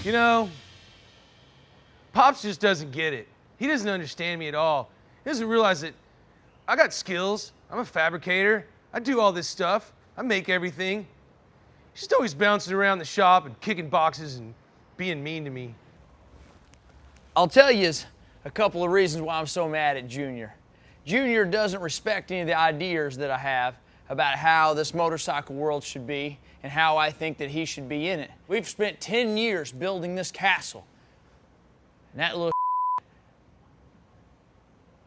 You know, Pops just doesn't get it. He doesn't understand me at all. He doesn't realize that I got skills. I'm a fabricator. I do all this stuff. I make everything. He's just always bouncing around the shop and kicking boxes and being mean to me. I'll tell you a couple of reasons why I'm so mad at Junior. Junior doesn't respect any of the ideas that I have about how this motorcycle world should be and how I think that he should be in it. We've spent 10 years building this castle. And that little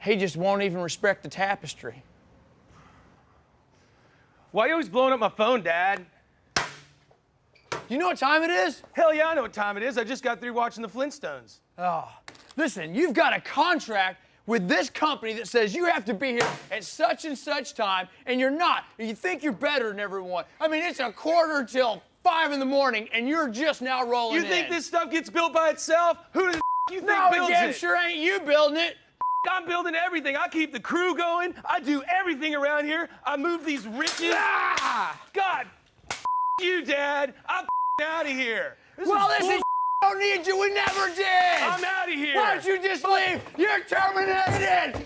he just won't even respect the tapestry. Why are you always blowing up my phone, Dad? You know what time it is? Hell yeah, I know what time it is. I just got through watching the Flintstones. Oh, listen, you've got a contract with this company that says you have to be here at such and such time, and you're not. You think you're better than everyone. I mean, it's 4:45 in the morning, and you're just now rolling in. You think this stuff gets built by itself? Who the you think no, builds damn it? Sure ain't you building it. I'm building everything. I keep the crew going. I do everything around here. I move these riches. Ah! God, you, Dad. I'm out of here. This is don't need you. We never did. I'm out of here. Why don't you just leave? You're terminated.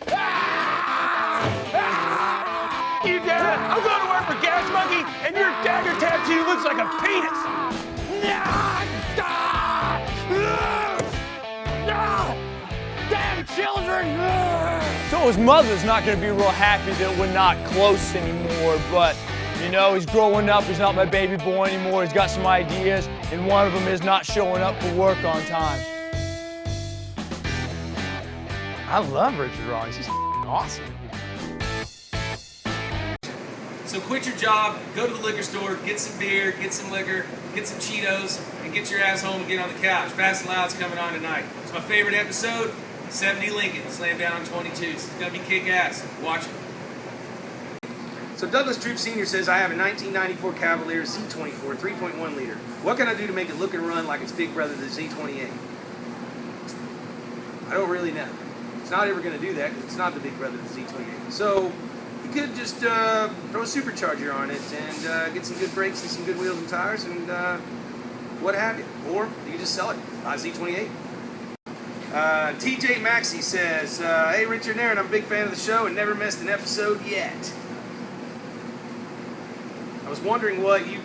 You, Dad. I'm going to work for Gas Monkey, and your dagger tattoo looks like a penis. Damn children! So his mother's not going to be real happy that we're not close anymore, but you know, he's growing up, he's not my baby boy anymore, he's got some ideas, and one of them is not showing up for work on time. I love Richard Rawlings, he's awesome. So quit your job, go to the liquor store, get some beer, get some liquor, get some Cheetos, and get your ass home and get on the couch. Fast and Loud's coming on tonight. It's my favorite episode, 70 Lincoln, slammed down on 22s. It's gonna be kick-ass. Watch it. So Douglas Troop Sr. says, I have a 1994 Cavalier Z24, 3.1 liter. What can I do to make it look and run like its big brother, the Z28? I don't really know. It's not ever going to do that because it's not the big brother, the Z28. So you could just throw a supercharger on it and get some good brakes and some good wheels and tires and what have you. Or you could just sell it, buy a Z28. TJ Maxey says, hey Richard and Aaron, I'm a big fan of the show and never missed an episode yet. I was wondering what your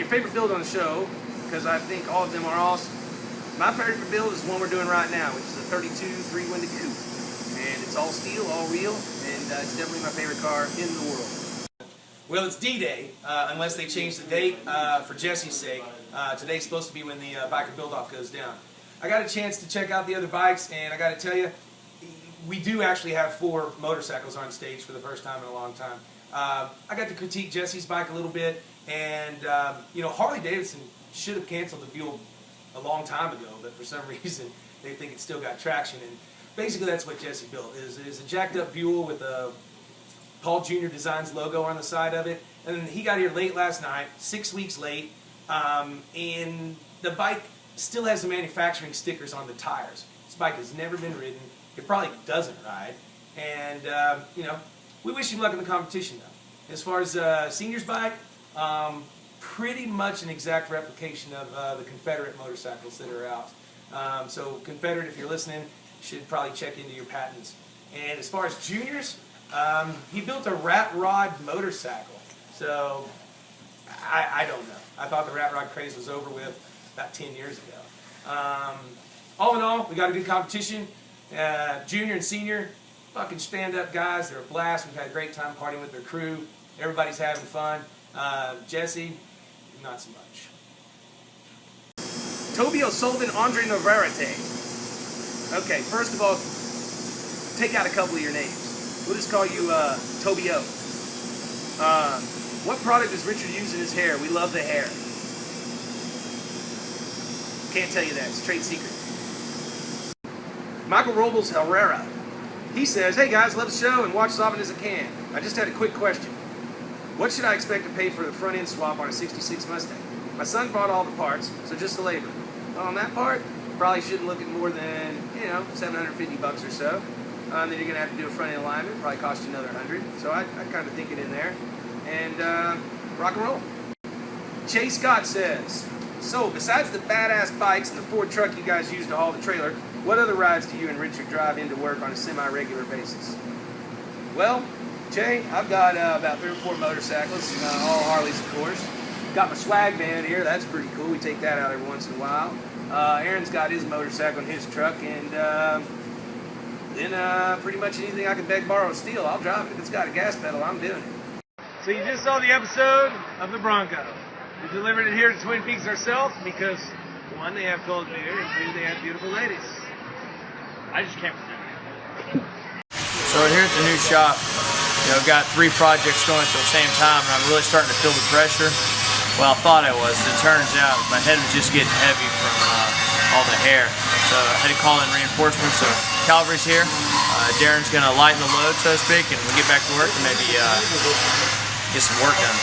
favorite build on the show, because I think all of them are awesome. My favorite build is the one we're doing right now, which is a 32 3-winded coupe. And it's all steel, all real, and it's definitely my favorite car in the world. Well, it's D-Day, unless they change the date for Jesse's sake. Today's supposed to be when the biker build-off goes down. I got a chance to check out the other bikes, and I got to tell you, we do actually have 4 motorcycles on stage for the first time in a long time. I got to critique Jesse's bike a little bit, and you know, Harley Davidson should have canceled the Buell a long time ago, but for some reason they think it's still got traction. And basically, that's what Jesse built: is a jacked up Buell with a Paul Jr. Designs logo on the side of it. And then he got here late last night, 6 weeks late, and the bike still has the manufacturing stickers on the tires. This bike has never been ridden. It probably doesn't ride, and you know. We wish him luck in the competition, though. As far as Senior's bike, pretty much an exact replication of the Confederate motorcycles that are out. So Confederate, if you're listening, should probably check into your patents. And as far as Junior's, he built a rat rod motorcycle. So I don't know. I thought the rat rod craze was over with about 10 years ago. All in all, we got a good competition. Junior and Senior, fucking stand-up guys. They're a blast. We've had a great time partying with their crew. Everybody's having fun. Jesse, not so much. Tobio Sullivan Andre Navarrete. Okay, first of all, take out a couple of your names. We'll just call you Tobio. What product does Richard use in his hair? We love the hair. Can't tell you that. It's a trade secret. Michael Robles Herrera. He says, hey guys, love the show and watch as often as I can. I just had a quick question. What should I expect to pay for the front end swap on a 66 Mustang? My son bought all the parts, so just the labor. Well, on that part, probably shouldn't look at more than, you know, $750 or so. Then you're going to have to do a front end alignment, probably cost you another $100. So I kind of think it in there. And rock and roll. Chase Scott says, So, besides the badass bikes and the Ford truck you guys use to haul the trailer, what other rides do you and Richard drive into work on a semi-regular basis? Well, Jay, I've got about 3 or 4 motorcycles, all Harleys, of course. Got my swag van here, that's pretty cool. We take that out every once in a while. Aaron's got his motorcycle and his truck, and then pretty much anything I can beg, borrow, or steal, I'll drive it. If it's got a gas pedal, I'm doing it. So you just saw the episode of the Bronco. We delivered it here to Twin Peaks ourselves because 1, they have cold beer, and 2, they have beautiful ladies. I just can't pretend. So we're here at the new shop. You know, I've got 3 projects going at the same time, and I'm really starting to feel the pressure. Well, I thought I was. It turns out my head was just getting heavy from all the hair. So I had to call in reinforcements. So Calvary's here. Darren's going to lighten the load, so to speak, and we'll get back to work and maybe get some work done.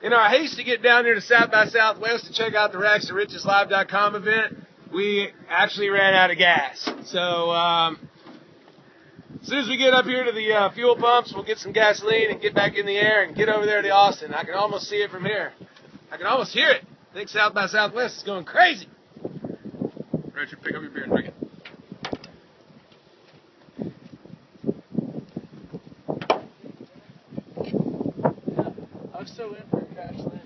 In our haste to get down here to South by Southwest to check out the RagsToRichesLive.com event, we actually ran out of gas. So as soon as we get up here to the fuel pumps, we'll get some gasoline and get back in the air and get over there to Austin. I can almost see it from here. I can almost hear it. I think South by Southwest is going crazy. Richard, pick up your beer and drink it. I'm so in for a crash landing.